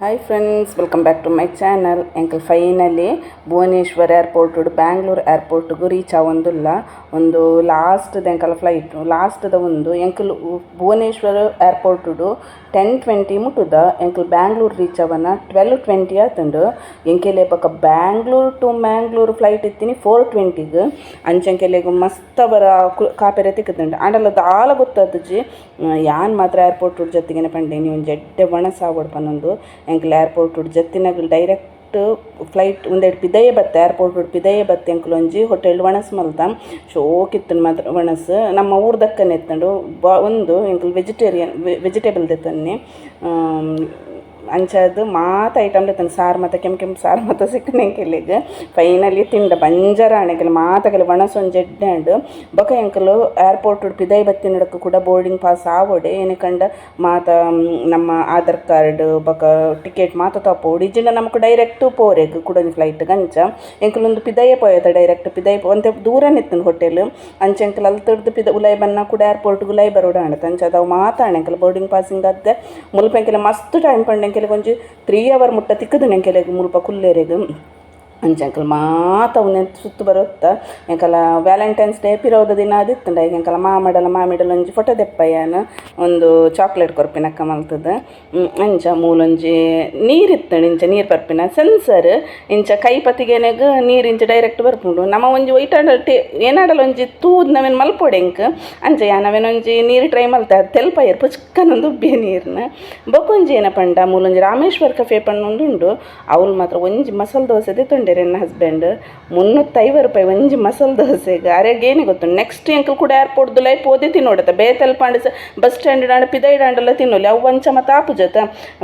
Hi friends, welcome back to my channel. ಎಂಕಲ್ finally Bhubaneswar airport Bangalore ಏರ್ಪೋರ್ಟ್ಗೂ reach ಆಗೊಂದಿಲ್ಲ. ಒಂದು ಲಾಸ್ಟ್ದು ಎಂಕಲ್ ಫ್ಲೈಟು ಲಾಸ್ಟ್ದ ಒಂದು ಎಂಕಲ್ ಭುವನೇಶ್ವರ್ ಏರ್ಪೋರ್ಟ್ 10:20 ಮುಟ್ಟುದ ಎಂಕಲ್ ಬ್ಯಾಂಗ್ಳೂರ್ ರೀಚ್ ಅವನ 12:20 ಆತಂಡು. ಎಂಕೆಲೆ ಪಕ್ಕ ಬ್ಯಾಂಗ್ಳೂರ್ ಟು ಮ್ಯಾಂಗ್ಳೂರ್ ಫ್ಲೈಟ್ ಇತ್ತೀನಿ 4:20ಗೆ. ಅಂಚೆಂಕೆಲೆಗು ಮಸ್ತ್ ಅವರ ಕಾಪೆರೆ ತಿಕ್ಕದಂಡು ಆಂಡಲ್ಲ ದಾಲ ಗೊತ್ತಾದಜಿ ಯಾನ್ ಮಾತ್ರ ಏರ್ಪೋರ್ಟ್ ಜೊತೆಗೇನೆ ಪಂಡೆ ನೀವು ಜಡ್ಡೆ ಒಣಸಾವಡ್ ಪನ್ನೊಂದು ಎಂಕಲ್ ಏರ್ಪೋರ್ಟ್ ಜತ್ತಿನಾಗ ಡೈರೆಕ್ಟ್ ಫ್ಲೈಟ್ ಒಂದೆರಡು ಪಿದಯೆ ಬತ್ತೆ ಏರ್ಪೋರ್ಟ್ ಪಿದಯೆ ಬತ್ತೆ ಎಂಕಲ್ ಒಂಜಿ ಹೋಟೆಲ್ ವಣಸ್ ಮಲ್ತ ಶೋಕಿತ್ತನು ಮಾತ್ರ ವಣಸ್ ನಮ್ಮ ಊರ್ದಕ್ಕನೆ ಎತ್ತಂಡು ಒಂದು ಎಂಕಲ್ ವೆಜಿಟೇಬಲ್ ದೆತ್ತನ್ನಿ ಅಂಚದು ಮಾತ ಐಟಮ್ ದೆತ್ತನು ಸಾರು ಮತ್ತು ಕೆಂಪು ಸಾರು ಮತ್ತು ಸಿಕ್ಕನ ಎಂಕೆಲ್ಲಿಗೆ ಫೈನಲಿ ತಿಂಡ ಬಂಜರ ಆಣೆಕೆಲ್ಲ ಮಾತಗೆಲ್ಲ ವಣಸ್ ಒಂದು ಜಡ್ಡೆ ಅಂಡು ಬೊಕ ಎಂಕಲು ಏರ್ಪೋರ್ಟ್ ಪಿದಯೆ ಬತ್ತಿನಡಕ್ಕೆ ಕೂಡ ಬೋರ್ಡಿಂಗ್ ಪಾಸ್ ಆವೋಡೆ ಏನಕಂಡ ಮಾತ ನಮ್ಮ ಆಧಾರ್ ಕಾರ್ಡ್ ಬೊಕ ಟಿಕೆಟ್ ಮಾತ ತಪ್ಪೋಡು ಇಜ್ಜಿಂಡ ನಮಕ್ ಡೈರೆಕ್ಟ್ ಪೋರೆಗ್ ಕುಡೊಂದು ಫ್ಲೈಟ್ ಗಂಚ ಎಂಕಲೊಂದು ಪಿದಯೆ ಪೋಯತ ಡೈರೆಕ್ಟ್ ಪಿದಯೆ ಒಂತೆ ದೂರ ನಿತ್ತನು ಹೋಟೆಲ್ ಅಂಚ ಎಂಕಲ್ ಅಲ್ತಡ್ದು ಉಲಾಯ್ ಬನ್ನ ಕೂಡ ಏರ್ಪೋರ್ಟ್ಗೆ ಉಲಾಯ್ ಬರೋಡು ಆಣತ ಅಂಚ ಅದಾವು ಮಾತಾಣ ಎಂಕಲ್ ಬೋರ್ಡಿಂಗ್ ಪಾಸಿಂಗ್ ಅದ್ದೆ ಮುಲ್ಪ ಎಂಕೆಲ್ಲ ಮಸ್ತ್ ಟೈಮ್ ಪಂಡು ಎಂಕೆಲೆ ಒಂಜಿ 3 hour ಮುಟ್ಟ ತಿಕ್ಕದು ಎಂಕೆಲೆಗ್ ಮುಲ್ಪ ಕುಲ್ಲೆರೆಗ್ ಅಂಚಂಕಲ್ ಮಾತ ಅವನ ಸುತ್ತು ಬರುತ್ತಾ ಎಂಕಲ ವ್ಯಾಲೆಂಟೈನ್ಸ್ ಡೇ ಪಿರೋದ ದಿನ ಅದಿತ್ತಂಡ ಈಗ ಎಂಕಲ ಮಾಮಿಡಲ ಒಂಜಿ ಫೋಟೋ ದೆಪ್ಪಯ್ಯನ ಒಂದು ಚಾಕ್ಲೇಟ್ ಕೊರ್ಪಿನಕ್ಕ ಮಲ್ತದ ಅಂಚ ಮೂಲೊಂಜಿ ನೀರಿತ್ತಂಡು ಇಂಚ ನೀರು ಬರ್ಪಿನ ಸೆನ್ಸರ್ ಇಂಚ ಕೈ ಪತಿಗೆನೆಗ್ ನೀರು ಇಂಚ ಡೈರೆಕ್ಟ್ ಬರ್ಪುಂಡು ನಮ್ಮ ಒಂಜಿ ಒಯ್ಟಾಡ ಏನಾಡಲ ಒಂಜಿ ತೂದ್ ನಾವೇನು ಮಲ್ಪೋಡೆ ಎಂಕ್ ಅಂಚ ನಾವೇನೊಂಜಿ ನೀರು ಟ್ರೈ ಮಲ್ತ ತೆಲ್ಪಯ್ಯರ್ ಪುಚ್ಕನೊಂದು ಉಬ್ಬೆ ನೀರನ್ನ ಬೊಕೊಂಜಿ ಏನ ಪಂಡ ಮೂಲೊಂಜಿ ರಾಮೇಶ್ವರ್ ಕಫೆ ಪಣ್ಣೊಂದು ಉಂಡು ಅವ್ಲು ಮಾತ್ರ ಒಂಜಿ ಮಸಾಲೆ ದೋಸೆ ತಿಂಡೆ ನನ್ನ ಹಸ್ಬೆಂಡ್ 350 ರೂಪಾಯಿ ಒಂಜಿ ಮಸಾಲೆ ದೋಸೆಗೆ ಅರೆಗೇನೆ ಗೊತ್ತು. ನೆಕ್ಸ್ಟ್ ಎಂಕಲ್ ಕೂಡ ಏರ್ಪೋರ್ಟ್ದು ಲೈಫ್ ಓದಿ ತಿನ್ನೋಡತ್ತ ಬೇತಲ್ ಪಾಂಡ ಬಸ್ ಸ್ಟ್ಯಾಂಡ್ ದಾಂಡ ಪಿದೈಡಾಂಡಲ್ಲ ತಿನ್ನೋಲಿ ಅವು ಒಂಚ ಮತ್ತು ಆಪುಜತ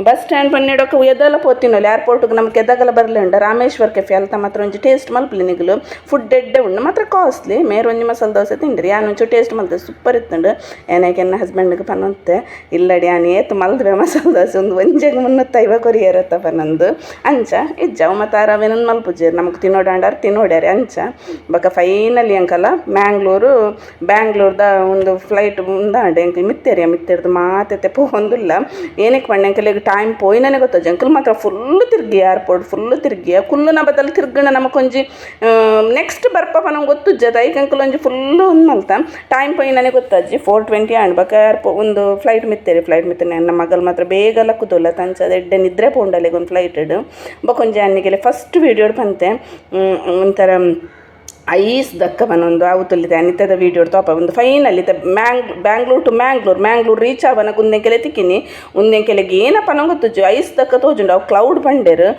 ಬಸ್ ಸ್ಟ್ಯಾಂಡ್ ಬಂದಿಡೋಕೆ ಎದೆಲ್ಲ ಪೋ ತಿನ್ನೋಲಿ ಏರ್ಪೋರ್ಟ್ಗೆ ನಮ್ಗೆ ಎದ್ದಾಗಲ್ಲ ಬರಲಿ ಉಂಡ ರಾಮೇಶ್ವರ್ ಕೆಫೆ ಅಲ್ತ ಮಾತ್ರ ಒಂಜಿ ಟೇಸ್ಟ್ ಮಲ್ಪಲಿ ನಿಗಲು ಫುಡ್ ಎಡ್ಡೆ ಉಂಡು ಮಾತ್ರ ಕಾಸ್ಟ್ಲಿ ಮೇರ್ ಒಂಜಿ ಮಸಾಲೆ ದೋಸೆ ತಿಂಡ್ರಿ ಒಂಚು ಟೇಸ್ಟ್ ಮಲ್ತದೆ ಸೂಪರ್ ಇತ್ತುಂಡು ಏನಕ್ಕೆ ನನ್ನ ಹಸ್ಬೆಂಡ್ಗೆ ಪನ್ನೊಂತೆ ಇಲ್ಲಡಿ ಏತು ಮಲ್ದ್ವೆ ಮಸಾಲೆ ದೋಸೆ ಒಂಜಿಗೆ 350 ಕೊರಿಯರತ್ತ ಪನ್ನೊಂದು ಅಂಚ ಇಜ್ಜವು ಮತ್ತು ಅರವೇನೊಂದು ಮಲ್ಪುಜ ನಮಗೆ ತಿನ್ನೋಡ್ಯಾರೆ ಅಂಚ ಬಕ ಫೈನಲಿ ಅಂಕಲ್ಲ ಬ್ಯಾಂಗ್ಳೂರ್ದ ಒಂದು ಫ್ಲೈಟ್ ಮುಂದಾಂಡೆ ಎಂಕಲ್ ಮಿತ್ತೇರ್ದು ಮಾತೈತೆ ಪೋಂದಿಲ್ಲ ಏನಕ್ಕೆ ಪಂಡ ಎಂಕಲಿಗೆ ಟೈಮ್ ಪೋಯಿನೇ ಗೊತ್ತಜ್ಜ ಅಂಕಲ್ ಮಾತ್ರ ಫುಲ್ ತಿರ್ಗಿ ಏರ್ಪೋರ್ಟ್ ಫುಲ್ ತಿರ್ಗಿ ಕುಲ್ಲುನ ಬದಲು ತಿರ್ಗಣ ನಮಕೊಂಜಿ ನೆಕ್ಸ್ಟ್ ಬರ್ಪಪ್ಪ ನಮ್ಗೆ ಗೊತ್ತುಜ್ಜದ ಐಕ್ ಅಂಕಲ್ ಒಂಜಿ ಫುಲ್ಲು ಮಲ್ತ ಟೈಮ್ ಪೋಯಿನೇ ಗೊತ್ತಜ್ಜಿ 4:20 ಆಂಡ್ ಬಕ ಒಂದು ಫ್ಲೈಟ್ ಮಿತ್ತೇರಿ ನನ್ನ ಮಗಲ್ ಮಾತ್ರ ಬೇಗ ಲಕ್ಕುದಲ್ಲ ತಂಚದ ಎಡ್ಡೆ ನಿದ್ರೆ ಪೋಂಡಲ್ಲಿಗೆ ಒಂದು ಫ್ಲೈಟ್ ಇಡು ಬಕೊಂಜಿ ಅನ್ನಿಗೆಲೆ ಫಸ್ಟ್ ವೀಡಿಯೋ ಪಂತೆ ಒಂಥರ ಐಸ್ ದಕ್ಕ ಬನ್ನೊಂದು ಅವತ್ತಲ್ಲಿದೆ ಅನಿತದ ವೀಡಿಯೋ ತೋಪ ಒಂದು finally Bangalore to Mangalore reach ಆವನ ಉಂದೆಂಕೆಲೆ ತಿಕ್ಕಿನಿ ಉಂದೆಂಕೆಲೆಗೆ ಏನಪ್ಪ ನಂಗೆ ಗೊತ್ತುಜ್ಜು ಐಸ್ ದಕ್ಕ ತೋಜುಂಡು ಅವು ಕ್ಲೌಡ್ ಬಂಡೇರು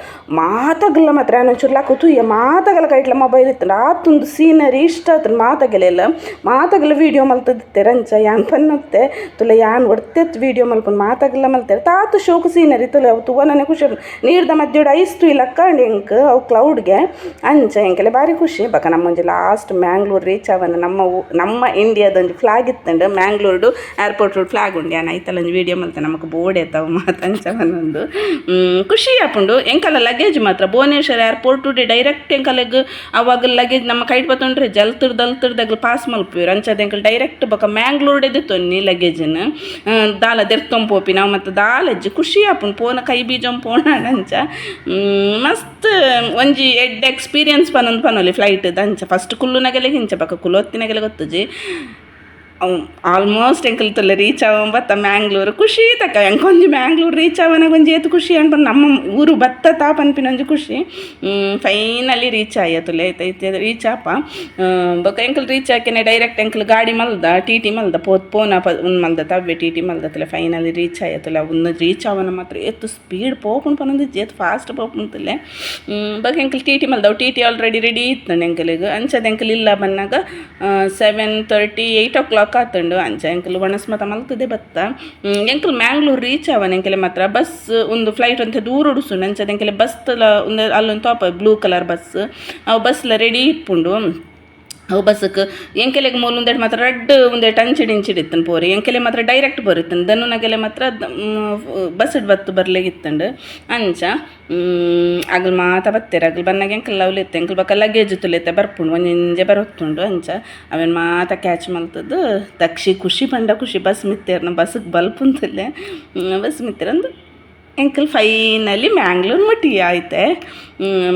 ಮಾತಾಗಲ್ಲ ಮಾತ್ರ ಏನೊಂಚೂರು ಲಾಕು ತುಯ್ಯ ಮಾತಾಗಲ್ಲ ಕೈಟ್ಲ ಮೊಬೈಲ್ ಇತ್ತು ಆತೊಂದು ಸೀನರಿ ಇಷ್ಟ ಆತನ ಮಾತಾಗಲ್ಲ ವೀಡಿಯೋ ಮಲ್ತದಿತ್ತೆ ರಂಚ ಯಾನ್ ಪನ್ನತ್ತೆ ತುಲ ಯಾನ್ ಒಡ್ತೆತ್ತು ವೀಡಿಯೋ ಮಲ್ಪನ್ ಮಾತಾಗಲ್ಲ ಮಲ್ತಾರೆ ತಾತು ಶೋಕು ಸೀನರಿ ತುಲೆ ಅವು ತುವ ನನಗೆ ಖುಷಿ ನೀರ್ದ ಮಧ್ಯೋಡು ಐಸ್ ತುಯ್ ಲಕ್ಕಂಡು ಎಂಕ್ ಅವು ಕ್ಲೌಡ್ಗೆ ಅಂಚ ಎಂಕೆಲೆ ಭಾರಿ ಖುಷಿ ಬಕ ನಮ್ಮ ಲಾಸ್ಟ್ ಮ್ಯಾಂಗ್ಳೂರ್ ರೀಚ್ ಅವನ ನಮ್ಮ ಇಂಡಿಯಾದೊಂದು ಫ್ಲಾಗ್ ಇತ್ತಂಡು ಮ್ಯಾಂಗ್ಳೂರ್ಡು ಏರ್ಪೋರ್ಟ್ ಫ್ಲಾಗ್ ಉಂಡು ಯಾನ್ ಐತಲ್ಲೊಂದು ವೀಡಿಯೋ ಮಲ್ತ ನಮಗೆ ಬೋರ್ಡ್ ಎತ್ತವ ಮಾತಂಚವನೊಂದು ಖುಷಿ ಆಪುಂಡು ಎಂಕಲ್ಲ ಲಗೇಜ್ ಮಾತ್ರ ಭುವನೇಶ್ವರ್ ಏರ್ಪೋರ್ಟ್ ಡೈರೆಕ್ಟ್ ಎಂಕಲೆಗ್ ಅವಾಗ ಲಗೇಜ್ ನಮ್ಮ ಕೈಟ್ ಬತ್ತೊಂಡ್ರೆ ದಲ್ತಿರ್ದಾಗ ಪಾಸ್ ಮಲ್ಪಿವ್ರು ಅಂಚದ ಎಂಕಲ್ ಡೈರೆಕ್ಟ್ ಬೊಕ ಮ್ಯಾಂಗ್ಳೂರ್ಡೆ ದಿತ್ತೊನ್ನಿ ಲಗೇಜನ್ನು ದಾಲ ದೆರ್ತೊಂಪೋಪಿ ನಾವು ಮತ್ತು ದಾಲಜ್ಜಿ ಖುಷಿ ಆಪುಂಡು ಪೋನ ಕೈ ಬೀಜಂ ಪೋಣ ಅಂಚ ಮಸ್ತ್ ಒಂಜಿ ಎಡ್ಡೆ ಎಕ್ಸ್ಪೀರಿಯನ್ಸ್ ಪನೊಲಿ ಫ್ಲೈಟ್ ದಂಚ ಫಸ್ಟ್ ಕುಲ್ಲುನಗೆಲೆ ಹಿಂಚ ಬಕ ಕುಲೊತ್ತಿನಗೆಲೆ ಗೊತ್ತುಜಿ ಆಲ್ಮೋಸ್ಟ್ ಎಂಕಲ್ತಲ್ಲ ರೀಚ್ ಆವಂಬತ್ತ ಮ್ಯಾಂಗ್ಳೂರ್ ಖುಷಿ ತಕ್ಕ ಎಂಕೊಂಜಿ ಮ್ಯಾಂಗ್ಳೂರ್ ರೀಚ್ ಆವನಾಗ ಒಂಜಿ ಏತು ಖುಷಿ ಅನ್ಪಂಡು ನಮ್ಮ ಊರು ಬತ್ತ ತಾಪ ಅನ್ಪಿನೊಂಜಿ ಖುಷಿ ಫೈನಲಿ ರೀಚ್ ಆಯ್ತುಲೆ ಐತೆ ರೀಚ್ ಆಪ ಬೊಕ ಎಂಕಲ್ ರೀಚ್ ಆಕೆನೆ ಡೈರೆಕ್ಟ್ ಎಂಕಲ್ ಗಾಡಿ ಮಲ್ದ ಟಿ ಮಲ್ದ ಪೋನ ಮಲ್ದ ತವ್ವೆ ಟಿ ಮಲ್ದತ್ತಲೆ ಫೈನಲಿ ರೀಚ್ ಆಯ್ತುಲೆ ಒಂದು ರೀಚ್ ಆವನ ಮಾತ್ರ ಏತು ಸ್ಪೀಡ್ ಪೋಪುಂಡು ಪನ್ನೊಂದು ಏತು ಫಾಸ್ಟ್ ಪೋಪುಂತಲೆ ಬೊಕ ಎಂಕಲ್ ಟಿ ಮಲ್ದವು ಟಿ ಆಲ್ರೆಡಿ ರೆಡಿ ಇತ್ತು ಎಂಕಲಿಗೆ ಅಂಚದ ಎಂಕಲ್ ಇಲ್ಲ ಬನ್ನಾಗ 7:30 8 o'clock ಆತಂಡು ಅಂಚ ಎಂಕಲ್ ವಣಸ್ ಮತ ಮಲ್ತದೆ ಬತ್ತ ಎಂಕಲ್ ಮ್ಯಾಂಗ್ಳೂರ್ ರೀಚ್ ಆವನ ಎಂಕಲೆ ಮಾತ್ರ ಬಸ್ ಒಂದು ಫ್ಲೈಟ್ ಅಂತ ದೂರ ಉಡುಸುಂಡು ಅಂಚದ ಎಂಕಲೆ ಬಸ್ ಒಂದು ಅಲ್ಲೊಂದು ತೋಪ ಬ್ಲೂ ಕಲರ್ ಬಸ್ ಅವು ಬಸ್ಲ ರೆಡಿ ಇಪ್ಪುಂಡು ಅವು ಬಸ್ಸಕ್ಕೆ ಎಂಕೆಲೆಗೆ ಮೂಲೊಂದೆಡು ಮಾತ್ರ ರಡ್ಡ್ ಒಂದೆಟ್ಟು ಅಂಚಿಡಿಂಚಿಡಿತ್ತನು ಪೋರಿ ಎಂಕೆಲೆ ಮಾತ್ರ ಡೈರೆಕ್ಟ್ ಬರುತ್ತಂದು ದನ್ನುನಗೆಲೆ ಮಾತ್ರ ಬಸ್ ಬತ್ತು ಬರ್ಲಿಗಿತ್ತಂಡು ಅಂಚ ಅಗಲ್ ಮಾತ ಬತ್ತೇರ ಅಗಲ್ ಬನ್ನಾಗ ಎಂಕಲ್ ಅವಲಿತ್ತೆ ಎಂಕಲ್ ಬಕ್ಕ ಲಗೇಜ್ ತುಲಿತ್ತೆ ಬರ್ಪುಂಡು ಒಂಜಿಂಜೆ ಬರುತ್ತುಂಡು ಅಂಚ ಅವೇನು ಮಾತ ಕ್ಯಾಚ್ ಮಲ್ತದ್ದು ತಕ್ಷಿ ಖುಷಿ ಪಂಡ ಖುಷಿ ಬಸ್ ಮಿತ್ತೇರ್ನ ಬಸ್ಸಿಗೆ ಬಲ್ಪುಂತಲ್ಲೇ ಬಸ್ ಮಿತ್ತೇರಂದು ಎಂಕಲ್ ಫೈನಲಿ ಮ್ಯಾಂಗ್ಳೂರ್ ಮುಟ್ಟಿ ಆಯ್ತೆ.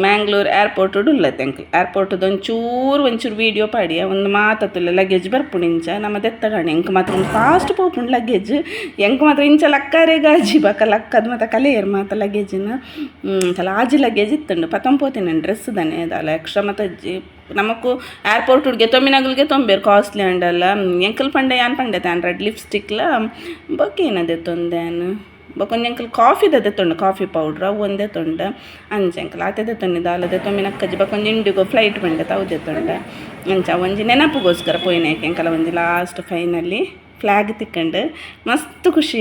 ಮ್ಯಾಂಗ್ಳೂರ್ ಏರ್ಪೋರ್ಟ್ ಉಳ್ಳತ್ತೆ ಎಂಕಲ್. ಏರ್ಪೋರ್ಟ್ದು ಒಂಚೂರು ವೀಡಿಯೋ ಪಾಡಿಯ ಒಂದು ಮಾತತ್ತುಲ್ಲ ಲಗೇಜ್ ಬರ್ಪುಣಿಂಚ ನಮ್ಮ ದೆತ್ತಗಾಣಿ ಎಂಕ್ ಮಾತ್ರ ಒಂದು ಫಾಸ್ಟ್ ಪೋಪುಂಡು ಲಗೇಜ್ ಎಂಕ್ ಮಾತ್ರ ಇಂಚ ಲಕ್ಕಾರೆ ಗಾಜಿ ಬಕ ಲಕ್ಕದು ಮತ್ತು ಕಲೆಯರ್ ಮಾತ ಲಗೇಜಿನ ಲಾಜಿ ಲಗೇಜ್ ಇತ್ತುಂಡು ಪತಂಪೋತಿನ ಡ್ರೆಸ್ ದನೆ ಅದಲ್ಲ ಎಕ್ಸ್ಟ್ರಾ ಮತ್ತು ನಮಕು ಏರ್ಪೋರ್ಟ್ ಹುಡ್ಗೆ ತೊಮ್ಮಿನಗಲ್ಗೆ ತೊಂಬೇರು ಕಾಸ್ಟ್ಲಿ ಅಂಡಲ್ಲ ಎಂಕಲ್ ಪಂಡೆ ಯಾನ್ ಪಂಡೆ ತಾಂಡ್ರಡ್ ಲಿಪ್ಸ್ಟಿಕ್ಲ ಬೊಕ್ಕೇನದೆ ತೊಂದೇನು ಬೊಕೊಂಜಿ ಅಂಕಲ್ ಕಾಫಿ ದೆತ್ತೊಂಡು ಕಾಫಿ ಪೌಡ್ರ್ ಅವು ಒಂದೇ ತೊಂಡ ಅಂಚೆ ಅಂಕಲ್ ಆತೆ ದೆತ್ತೊಂಡು ದಾಲದೆ ತೊಮ್ಮಿನಕ್ಕಜ್ಜಿ ಬೊಕೊಂಜಿ ಇಂಡಿಗೋ ಫ್ಲೈಟ್ ಪಂಡೆ ತಾವು ದೆತ್ತೊಂಡ ಅಂಚ ಒಂಜಿ ನೆನಪುಗೋಸ್ಕರ ಪೋಯಿನೇಕೆ ಅಂಕಲ ಒಂಜಿ ಲಾಸ್ಟ್ ಫೈನಲಿ ಫ್ಲಾಗ್ ತಿಕ್ಕಂಡು ಮಸ್ತ್ ಖುಷಿ